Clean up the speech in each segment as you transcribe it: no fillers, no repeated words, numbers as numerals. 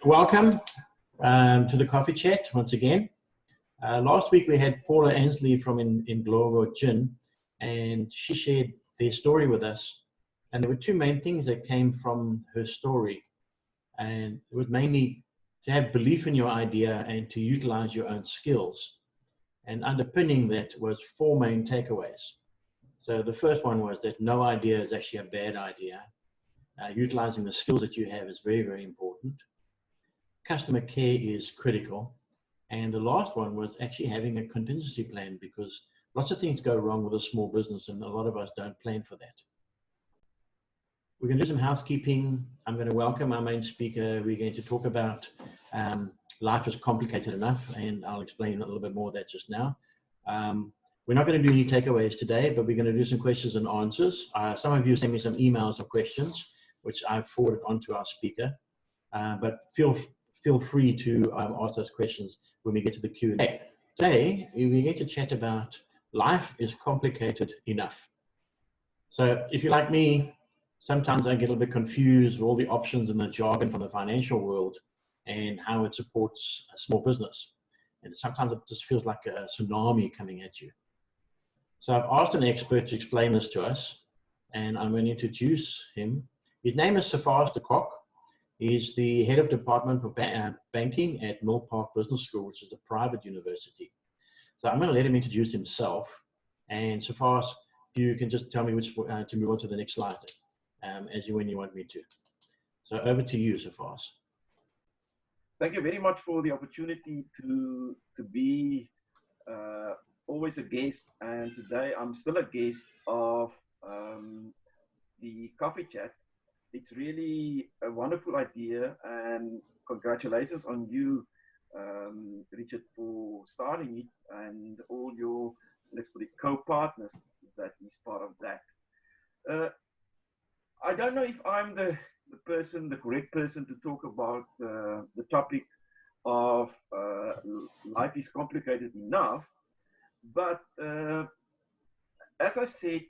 Welcome to the coffee chat once again. Last week we had Paula Ansley from Inglovo Gin, and she shared their story with us. And there were two main things that came from her story. And it was mainly to have belief in your idea and to utilize your own skills. And underpinning that was four main takeaways. So the first one was that no idea is actually a bad idea. Utilizing the skills that you have is very, very important. Customer care is critical. And the last one was actually having a contingency plan, because lots of things go wrong with a small business and a lot of us don't plan for that. We're going to do some housekeeping. I'm going to welcome our main speaker. We're going to talk about life is complicated enough, and I'll explain a little bit more of that just now. We're not going to do any takeaways today, but we're going to do some questions and answers. Some of you sent me some emails of questions, which I've forwarded on to our speaker. But feel free to ask those questions when we get to the Q&A. Today, we're going to chat about life is complicated enough. So if you're like me, sometimes I get a little bit confused with all the options and the jargon from the financial world and how it supports a small business. And sometimes it just feels like a tsunami coming at you. So I've asked an expert to explain this to us, and I'm going to introduce him. His name is Servaas de Kock. He's the head of department of banking at Milpark Business School, which is a private university. So I'm going to let him introduce himself. And Servaas, you can just tell me which to move on to the next slide, when you want me to. So over to you, Servaas. Thank you very much for the opportunity to be always a guest. And today I'm still a guest of the coffee chat. It's really a wonderful idea, and congratulations on you, Richard, for starting it, and all your, let's put it, co-partners that is part of that. I don't know if I'm the correct person to talk about the topic of life is complicated enough, but as I said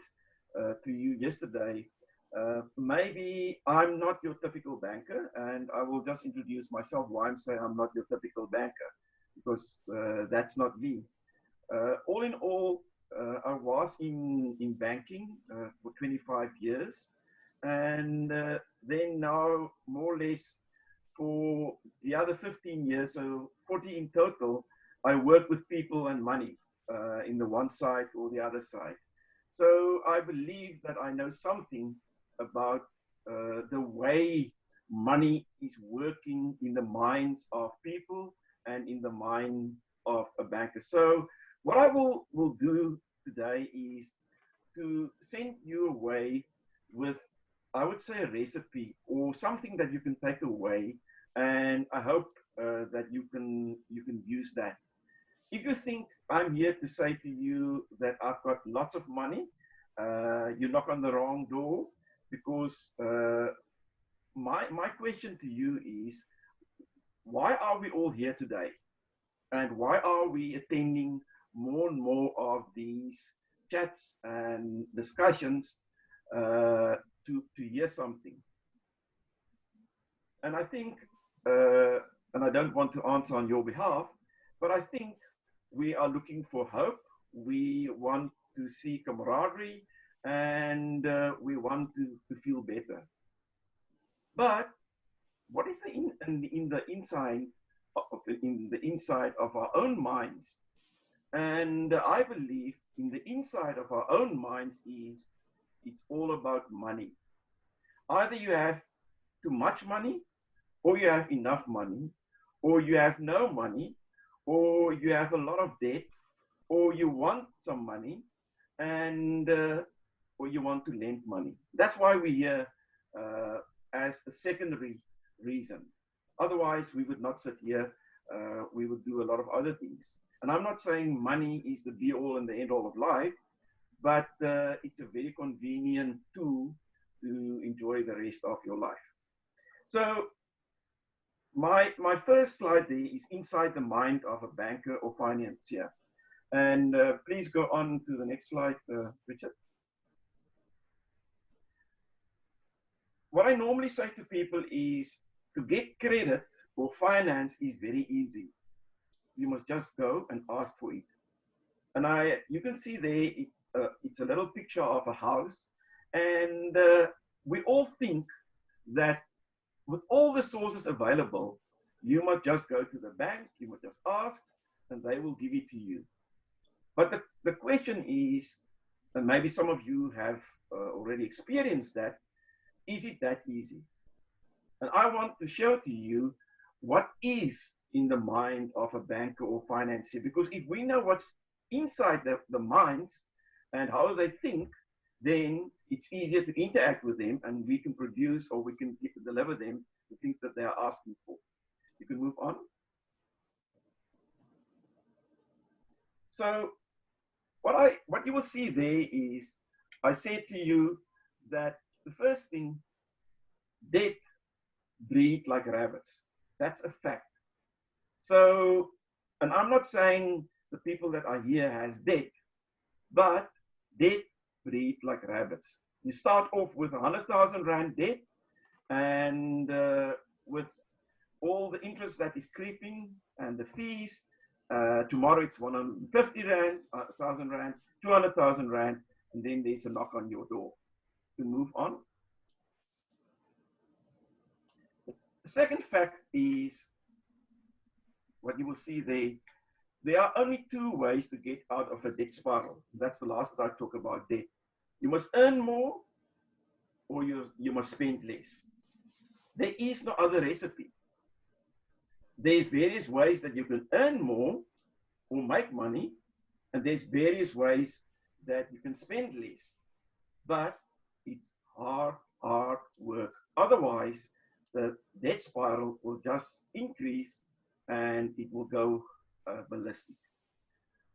to you yesterday, maybe I'm not your typical banker, and I will just introduce myself why I'm saying I'm not your typical banker, because that's not me. All in all, I was in banking for 25 years, and then now more or less for the other 15 years, so 40 in total, I work with people and money in the one side or the other side. So I believe that I know something about the way money is working in the minds of people and in the mind of a banker. So what I will do today is to send you away with, I would say, a recipe or something that you can take away, and I hope that you can use that. If you think I'm here to say to you that I've got lots of money, you knock on the wrong door, because my question to you is, why are we all here today? And why are we attending more and more of these chats and discussions to hear something? And I think, and I don't want to answer on your behalf, but I think we are looking for hope. We want to see camaraderie, and we want to feel better. But what is in the inside of our own minds? And I believe in the inside of our own minds is, it's all about money. Either you have too much money, or you have enough money, or you have no money, or you have a lot of debt, or you want some money, and or you want to lend money. That's why we're here as a secondary reason. Otherwise, we would not sit here. We would do a lot of other things. And I'm not saying money is the be-all and the end-all of life, but it's a very convenient tool to enjoy the rest of your life. So my first slide there is inside the mind of a banker or financier. And please go on to the next slide, Richard. What I normally say to people is, to get credit or finance is very easy. You must just go and ask for it. And you can see there, it's a little picture of a house. And we all think that with all the sources available, you must just go to the bank, you must just ask, and they will give it to you. But the question is, and maybe some of you have already experienced that, is it that easy? And I want to show to you what is in the mind of a banker or financier, because if we know what's inside the minds and how they think, then it's easier to interact with them, and we can produce, or we can deliver them the things that they are asking for. You can move on. So what you will see there is, I said to you that the first thing, debt breed like rabbits. That's a fact. So, and I'm not saying the people that are here has debt, but debt breed like rabbits. You start off with 100,000 Rand debt, and with all the interest that is creeping and the fees, tomorrow it's 150,000 Rand, 200,000 Rand, and then there's a knock on your door. To move on. The second fact is, what you will see there are only two ways to get out of a debt spiral. That's the last that I talk about debt. You must earn more, or you must spend less. There is no other recipe. There's various ways that you can earn more or make money, and there's various ways that you can spend less. But it's hard work. Otherwise, the debt spiral will just increase and it will go ballistic.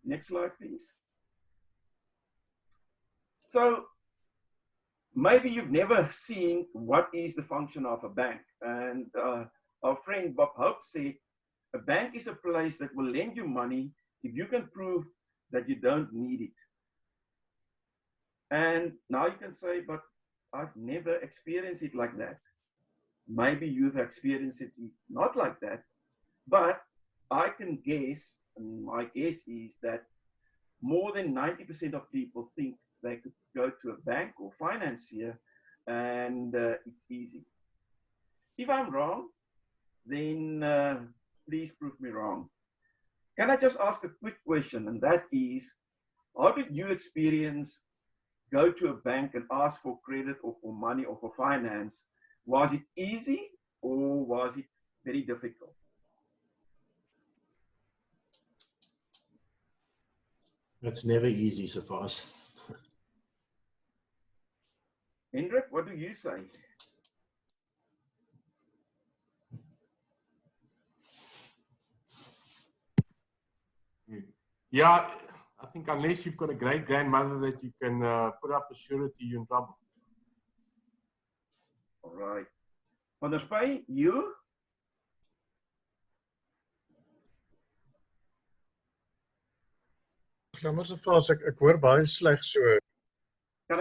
Next slide, please. So maybe you've never seen what is the function of a bank. And our friend Bob Hope said, a bank is a place that will lend you money if you can prove that you don't need it. And now you can say, but I've never experienced it like that. Maybe you've experienced it not like that, but I can guess, and my guess is that more than 90% of people think they could go to a bank or financier and it's easy. If I'm wrong, then please prove me wrong. Can I just ask a quick question, and that is, how did you experience go to a bank and ask for credit or for money or for finance? Was it easy or was it very difficult? It's never easy, Servaas. Hendrik, what do you say? Yeah, I think unless you've got a great grandmother that you can put up a surety, you're in trouble. All right. Van der Spy, you? Klammer Servaas, ek hoor baie sleg so. Kan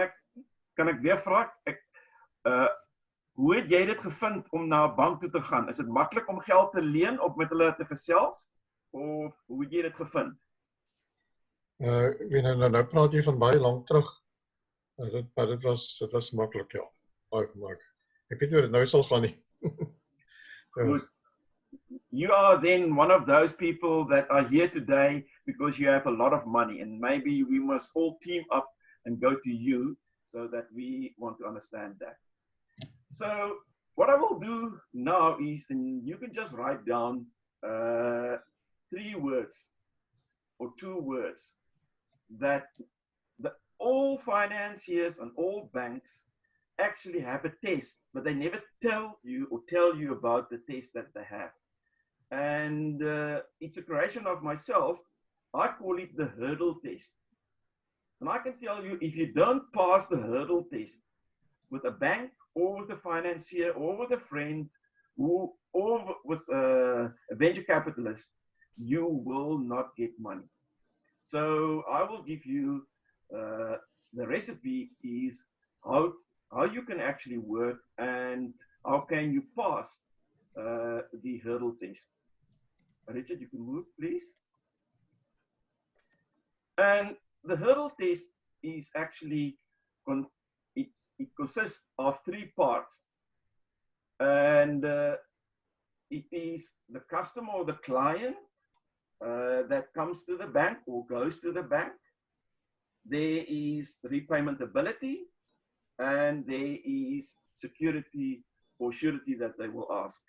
ek weer vra? Hoe het jy dit gevind om na 'n bank toe te gaan? Is dit maklik om geld te leen of met hulle te gesels? Of hoe het jy dit gevind? Nou praat jy van baie lank terug. Dit was maklik, ja. Baie maklik. Ek weet nie hoe dit nou sal gaan nie. Good. You are then one of those people that are here today because you have a lot of money, and maybe we must all team up and go to you so that we want to understand that. So what I will do now is, and you can just write down 3 words or 2 words that all financiers and all banks actually have a test, but they never tell you about the test that they have. And it's a creation of myself. I call it the hurdle test. And I can tell you, if you don't pass the hurdle test with a bank or with a financier or with a friend or with a venture capitalist, you will not get money. So I will give you the recipe is how you can actually work and how can you pass the hurdle test. Richard, you can move, please. And the hurdle test is actually, it consists of 3 parts. And it is the customer or the client that comes to the bank or goes to the bank. There is repayment ability, and there is security or surety that they will ask.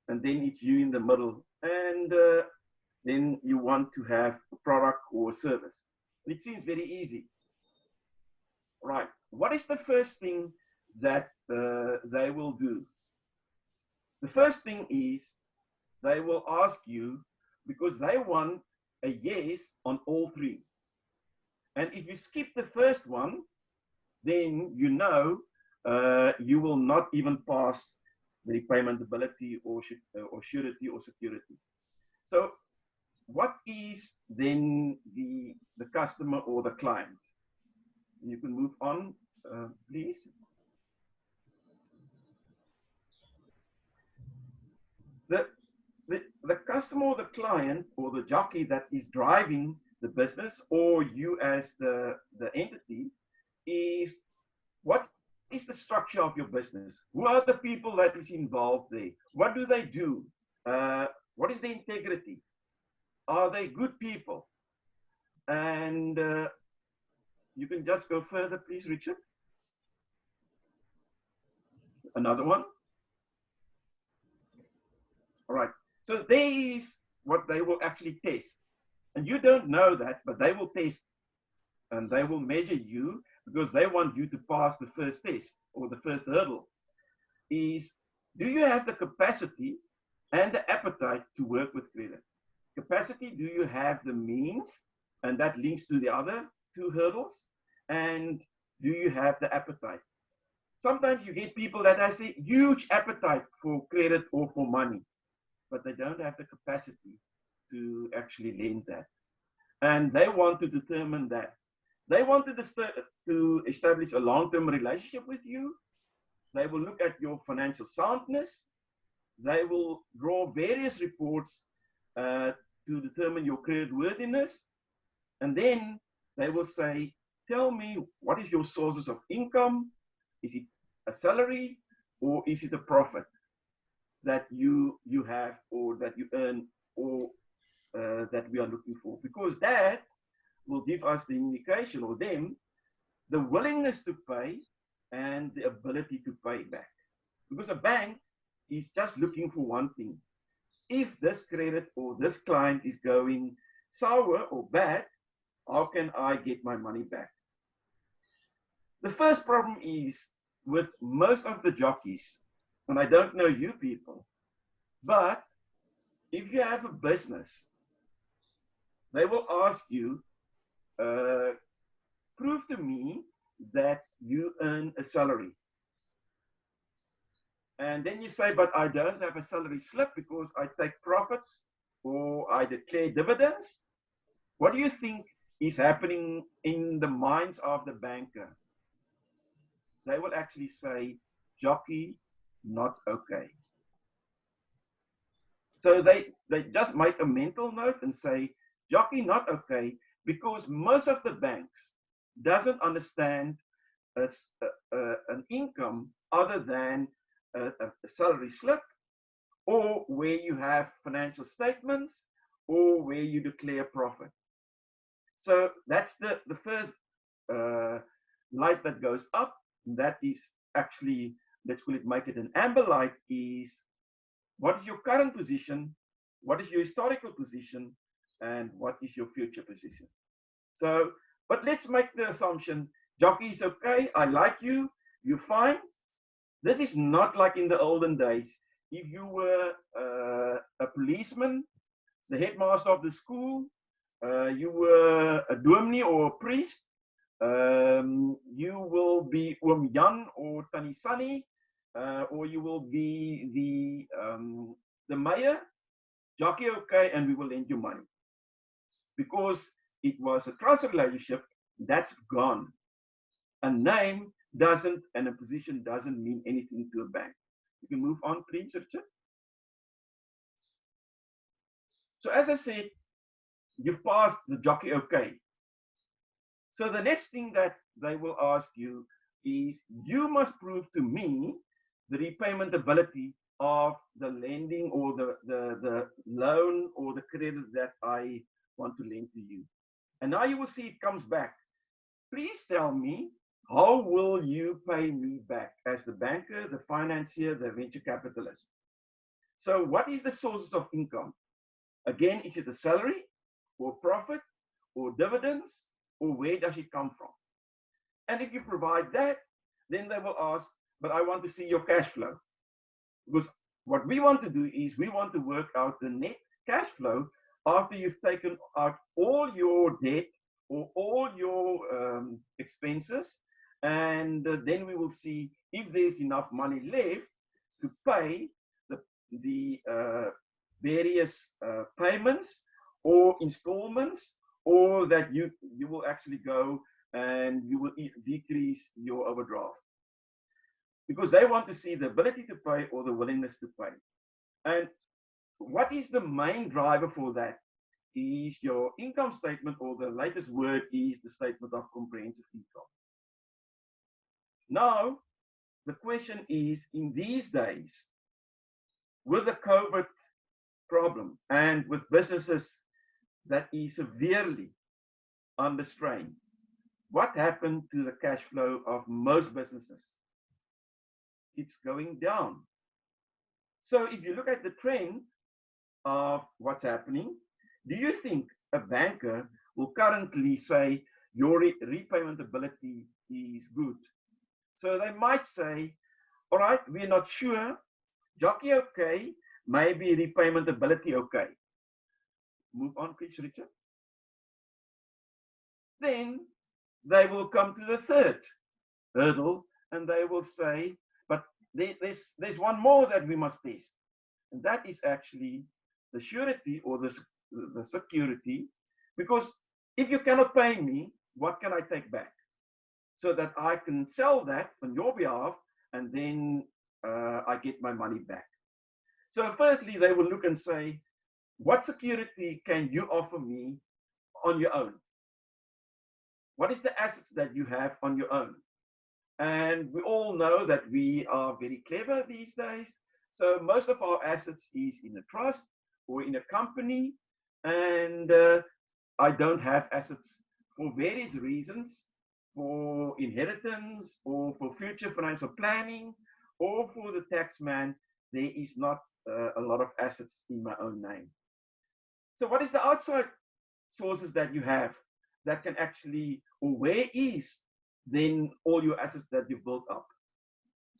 And then it's you in the middle. And then you want to have a product or a service. It seems very easy. Right. What is the first thing that they will do? The first thing is they will ask you, because they want a yes on all 3. And if you skip the first one, then you know you will not even pass the repayment ability or surety or security. So what is then the customer or the client? You can move on, please. The customer or the client or the jockey that is driving the business, or you as the entity, is what is the structure of your business? Who are the people that is involved there? What do they do? What is the integrity? Are they good people? And you can just go further, please, Richard. Another one. All right. So there is what they will actually test. And you don't know that, but they will test and they will measure you, because they want you to pass the first test or the first hurdle. Is, do you have the capacity and the appetite to work with credit? Capacity, do you have the means? And that links to the other 2 hurdles. And do you have the appetite? Sometimes you get people that has a huge appetite for credit or for money, but they don't have the capacity to actually lend that. And they want to determine that. They want to establish a long-term relationship with you. They will look at your financial soundness. They will draw various reports to determine your credit worthiness. And then they will say, tell me, what is your sources of income? Is it a salary, or is it a profit that you have, or that you earn, or that we are looking for? Because that will give us the indication, or them, the willingness to pay and the ability to pay back. Because a bank is just looking for one thing. If this credit or this client is going sour or bad, how can I get my money back? The first problem is with most of the jockeys, and I don't know you people, but if you have a business, they will ask you, prove to me that you earn a salary. And then you say, but I don't have a salary slip because I take profits or I declare dividends. What do you think is happening in the minds of the banker? They will actually say, jockey, not okay. So they just make a mental note and say, jockey, not okay, because most of the banks doesn't understand an income other than a salary slip, or where you have financial statements, or where you declare profit. So that's the first light that goes up. That is actually, let's call it, make it an amber light, is what is your current position, what is your historical position, and what is your future position. So, but let's make the assumption, jockey is okay, I like you, you're fine. This is not like in the olden days. If you were a policeman, the headmaster of the school, you were a dominee or a priest, you will be Jan or Tannie Sunny, or you will be the mayor, jockey okay, and we will lend you money. Because it was a trust relationship, that's gone. A name doesn't, and a position doesn't mean anything to a bank. You can move on, please, Richard. So as I said, you've passed the jockey okay. So the next thing that they will ask you is you must prove to me the repayment ability of the lending or the loan or the credit that I want to lend to you. And now you will see it comes back. Please tell me, how will you pay me back as the banker, the financier, the venture capitalist? So what is the sources of income? Again, is it a salary or profit or dividends, or where does it come from? And if you provide that, then they will ask, but I want to see your cash flow. Because what we want to do is we want to work out the net cash flow after you've taken out all your debt or all your expenses, and then we will see if there's enough money left to pay the various payments or installments, or that you will actually go and you will decrease your overdraft. Because they want to see the ability to pay or the willingness to pay. And what is the main driver for that is your income statement, or the latest word is the statement of comprehensive income. Now, the question is, in these days, with the COVID problem and with businesses that is severely under strain, what happened to the cash flow of most businesses? It's going down. So if you look at the trend of what's happening, do you think a banker will currently say your repayment ability is good? So they might say, all right, we're not sure, jockey okay, maybe repayment ability okay. Move on, please, Richard. Then they will come to the third hurdle and they will say, but there's one more that we must test. And that is actually the surety or the security, because if you cannot pay me, what can I take back? So that I can sell that on your behalf and then I get my money back. So firstly, they will look and say, what security can you offer me on your own? What is the assets that you have on your own? And we all know that we are very clever these days. So most of our assets is in a trust or in a company. And I don't have assets for various reasons, for inheritance or for future financial planning or for the tax man. There is not a lot of assets in my own name. So what is the outside sources that you have that can actually, or where is then all your assets that you built up?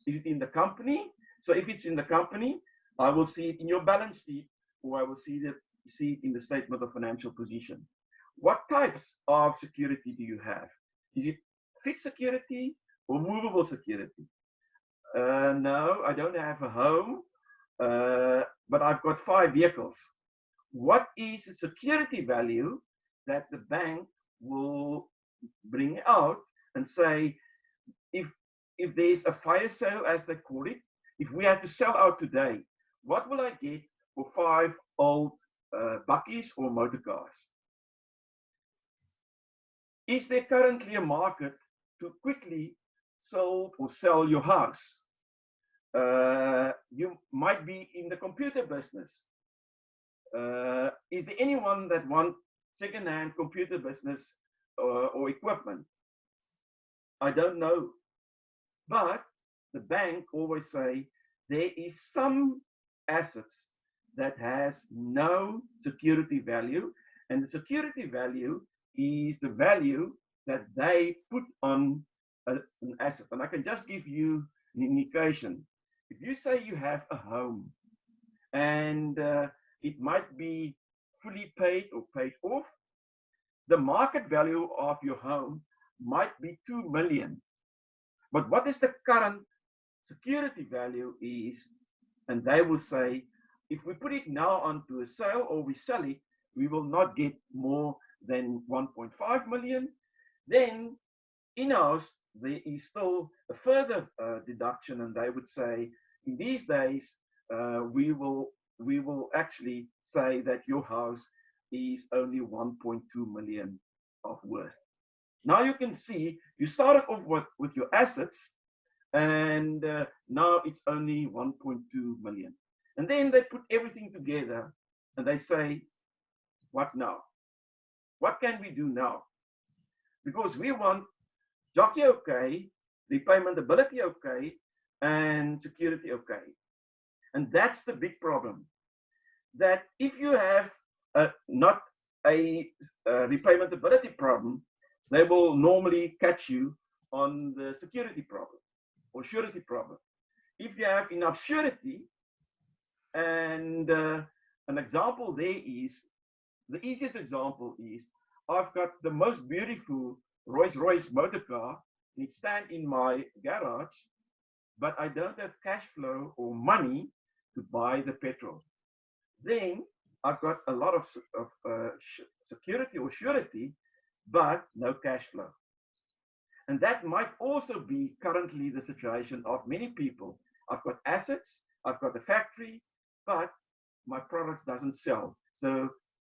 Is it in the company? So if it's in the company, I will see it in your balance sheet, or I will see it in the statement of financial position. What types of security do you have? Is it fixed security or movable security? No, I don't have a home, but I've got 5 vehicles. What is the security value that the bank will bring out and say, if there's a fire sale, as they call it, if we had to sell out today, what will I get for 5 old bakkies or motor cars? Is there currently a market to quickly sell or sell your house? You might be in the computer business. Is there anyone that wants second-hand computer business or equipment? I don't know. But the bank always say there is some assets that has no security value, and the security value is the value that they put on an asset. And I can just give you an indication. If you say you have a home and it might be fully paid or paid off, the market value of your home might be 2 million. But what is the current security value is, and they will say, if we put it now onto a sale or we sell it, we will not get more than 1.5 million. Then in-house, there is still a further deduction, and they would say, in these days, we will we will actually say that your house is only 1.2 million of worth. Now you can see you started off with your assets, and now it's only 1.2 million. And then they put everything together and they say, what now? What can we do now? Because we want jockey okay, repayment ability okay, and security okay. And that's the big problem. That if you have not a repayment ability problem, they will normally catch you on the security problem or surety problem. If you have enough surety, and an example there is, the easiest example is, I've got the most beautiful Rolls-Royce motor car, it stands in my garage, but I don't have cash flow or money to buy the petrol. Then I've got a lot of security or surety, but no cash flow. And that might also be currently the situation of many people. I've got assets, I've got a factory, but my product doesn't sell. So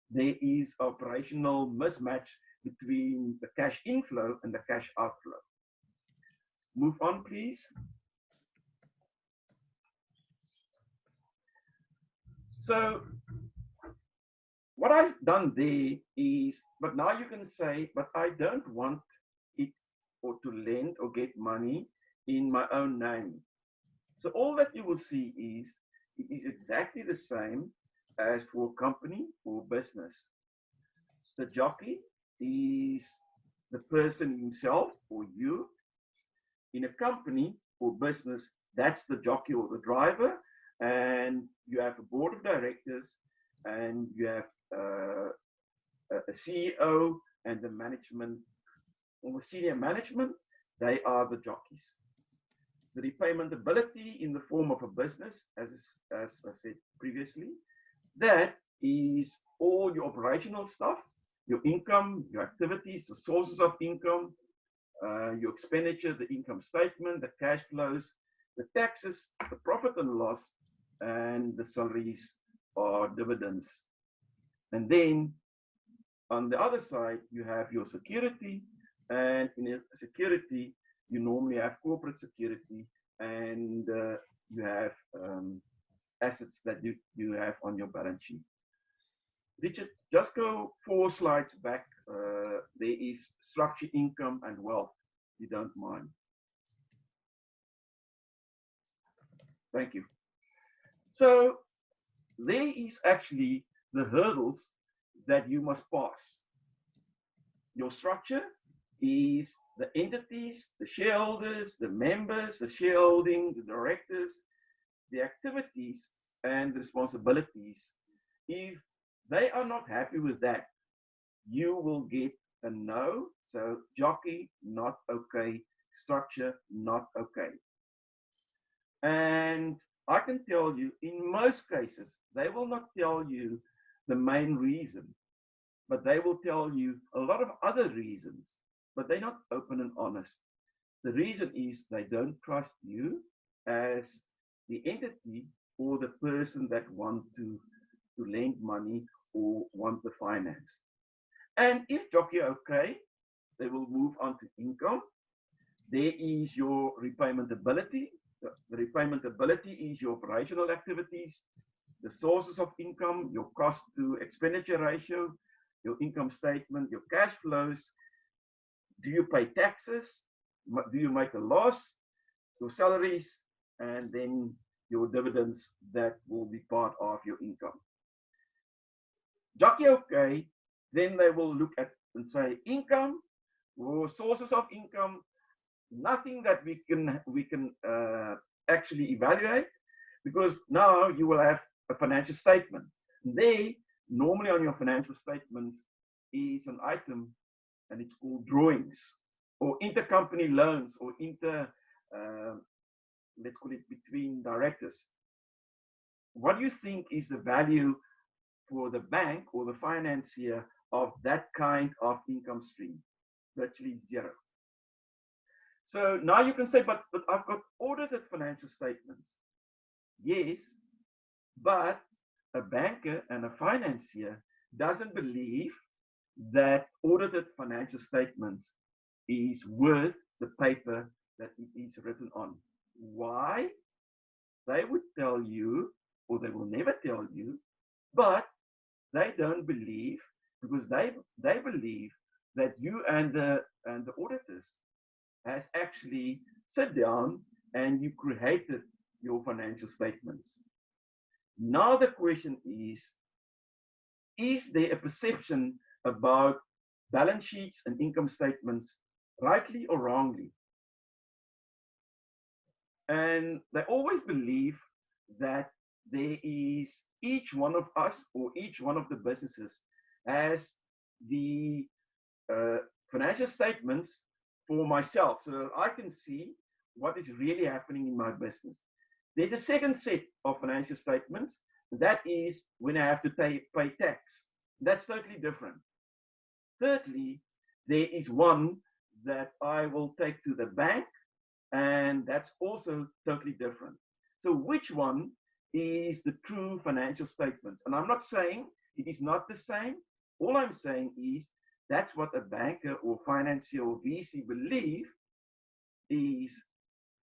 there is operational mismatch between the cash inflow and the cash outflow. Move on, please. So what I've done there is, but now you can say, but I don't want it or to lend or get money in my own name. So all that you will see is, it is exactly the same as for company or business. The jockey is the person himself or you. In a company or business, that's the jockey or the driver, and you have a board of directors, and you have a CEO and the management or the senior management. They are the jockeys. The repayment ability in the form of a business, as I said previously, that is all your operational stuff, your income, your activities, the sources of income, your expenditure, the income statement, the cash flows, the taxes, the profit and loss, and the salaries or dividends. And then on the other side, you have your security, and in a security, you normally have corporate security, and you have assets that you have on your balance sheet. Richard, just go 4 slides back. There is structure, income, and wealth. You don't mind. Thank you. So there is actually the hurdles that you must pass. Your structure is the entities, the shareholders, the members, the shareholding, the directors, the activities, and the responsibilities. If they are not happy with that, you will get a no. So jockey, not okay. Structure, not okay. And I can tell you, in most cases, they will not tell you the main reason, but they will tell you a lot of other reasons, but they're not open and honest. The reason is they don't trust you as the entity or the person that want to lend money or want the finance. And if jockey okay, they will move on to income. There is your repayment ability. The repayment ability is your operational activities, the sources of income, your cost to expenditure ratio, your income statement, your cash flows. Do you pay taxes? Do you make a loss? Your salaries, and then your dividends that will be part of your income. Jockey okay, then they will look at and say income or sources of income. Nothing that we can actually evaluate, because now you will have a financial statement. They normally on your financial statements is an item, and it's called drawings or intercompany loans or let's call it between directors. What do you think is the value for the bank or the financier of that kind of income stream? Virtually zero. So now you can say, but I've got audited financial statements. Yes, but a banker and a financier doesn't believe that audited financial statements is worth the paper that it is written on. Why? They would tell you, or they will never tell you, but they don't believe, because they believe that you and the auditors has actually sat down and you created your financial statements. Now the question is there a perception about balance sheets and income statements, rightly or wrongly? And they always believe that there is each one of us or each one of the businesses has the financial statements for myself so that I can see what is really happening in my business. There's a second set of financial statements. That is when I have to pay tax. That's totally different. Thirdly, there is one that I will take to the bank, and that's also totally different. So which one is the true financial statements? And I'm not saying it is not the same. All I'm saying is that's what a banker or financier or VC believe is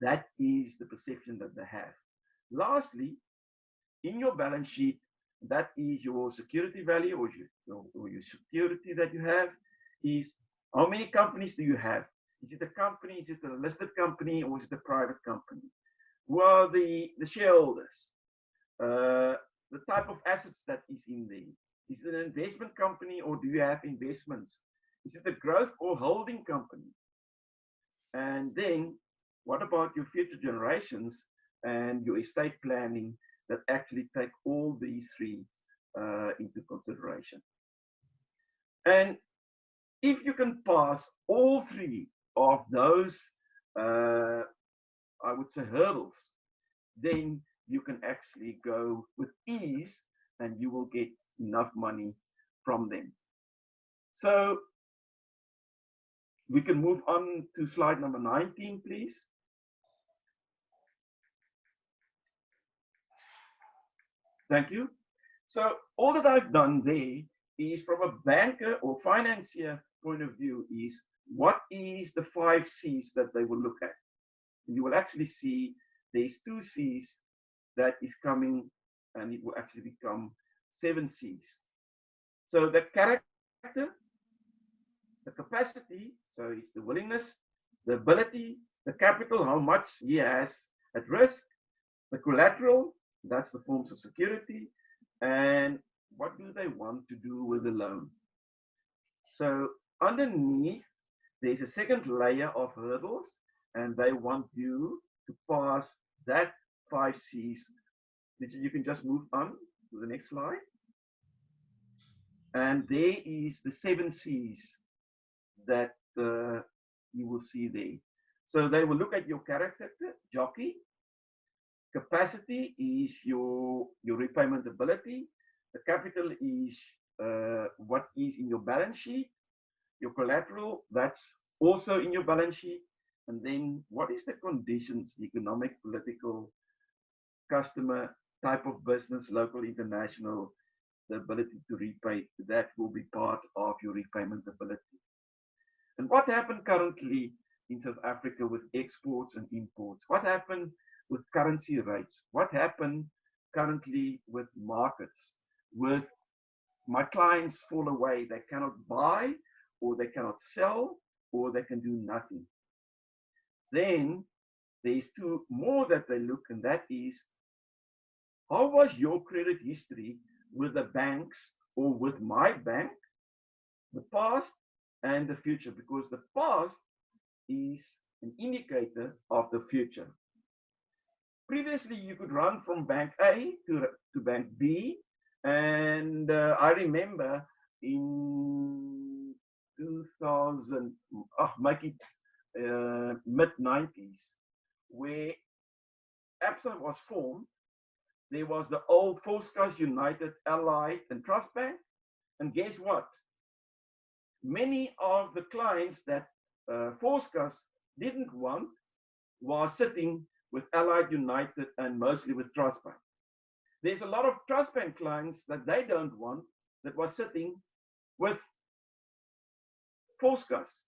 that is the perception that they have. Lastly, in your balance sheet, that is your security value or your security that you have is how many companies do you have? Is it a company? Is it a listed company or is it a private company? Who are the shareholders? The type of assets that is in there. Is it an investment company or do you have investments? Is it a growth or holding company? And then what about your future generations and your estate planning that actually take all these three into consideration? And if you can pass all three of those, I would say, hurdles, then you can actually go with ease and you will get enough money from them. So we can move on to slide number 19, please. Thank you. So all that I've done there is from a banker or financier point of view is what is the 5 C's that they will look at. And you will actually see there's 2 C's that is coming and it will actually become 7 C's. So the character, the capacity, so it's the willingness, the ability, the capital, how much he has at risk, the collateral, that's the forms of security, and what do they want to do with the loan. So underneath, there's a second layer of hurdles, and they want you to pass that 5 C's. You can just move on to the next slide. And there is the 7 C's that you will see there. So they will look at your character, jockey. Capacity is your repayment ability. The capital is what is in your balance sheet. Your collateral, that's also in your balance sheet. And then what is the conditions, economic, political, customer, type of business, local, international, the ability to repay, that will be part of your repayment ability. And what happened currently in South Africa with exports and imports? What happened with currency rates? What happened currently with markets? With my clients fall away, they cannot buy, or they cannot sell, or they can do nothing. Then there's 2 more that they look, and that is, how was your credit history with the banks or with my bank, the past and the future? Because the past is an indicator of the future. Previously, you could run from bank A to bank B, and I remember in 2000, make it mid-90s, where Absa was formed. There was the old Volkskas, United, Allied, and Trust Bank. And guess what? Many of the clients that Volkskas didn't want was sitting with Allied, United, and mostly with Trust Bank. There's a lot of trust bank clients that they don't want, that was sitting with Forskas.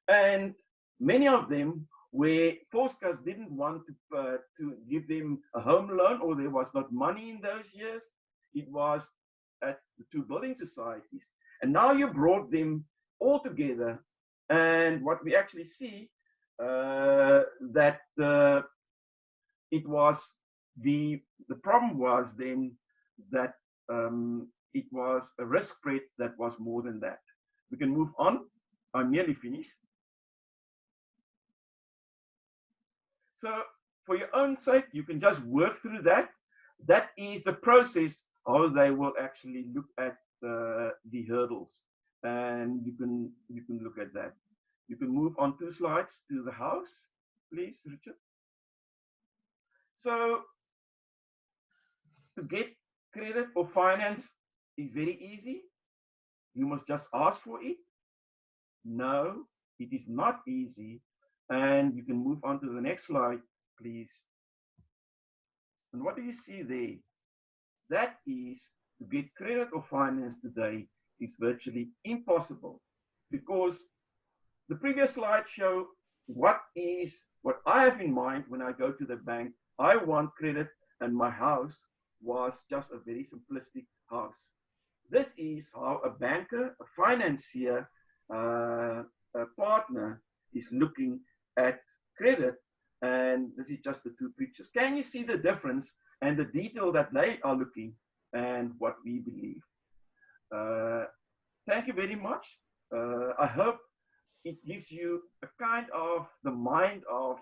And many of them where Forskas didn't want to give them a home loan, or there was not money in those years. It was at the two building societies. And now you brought them all together. And what we actually see that it was the problem was then that it was a risk spread that was more than that. We can move on. I'm nearly finished. So for your own sake, you can just work through that. That is the process how they will actually look at the hurdles, and you can look at that. You can move on 2 slides to the house, please, Richard. So to get credit or finance is very easy. You must just ask for it. No, it is not easy. And you can move on to the next slide, please. And what do you see there? That is, to get credit or finance today is virtually impossible, because the previous slide showed what I have in mind when I go to the bank. I want credit, and my house was just a very simplistic house. This is how a banker, a financier, a partner is looking at credit, and this is just the 2 pictures. Can you see the difference and the detail that they are looking and what we believe? Thank you very much. I hope it gives you a kind of the mind of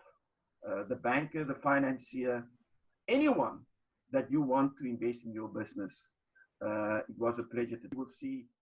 the banker, the financier, anyone that you want to invest in your business. It was a pleasure to. We'll see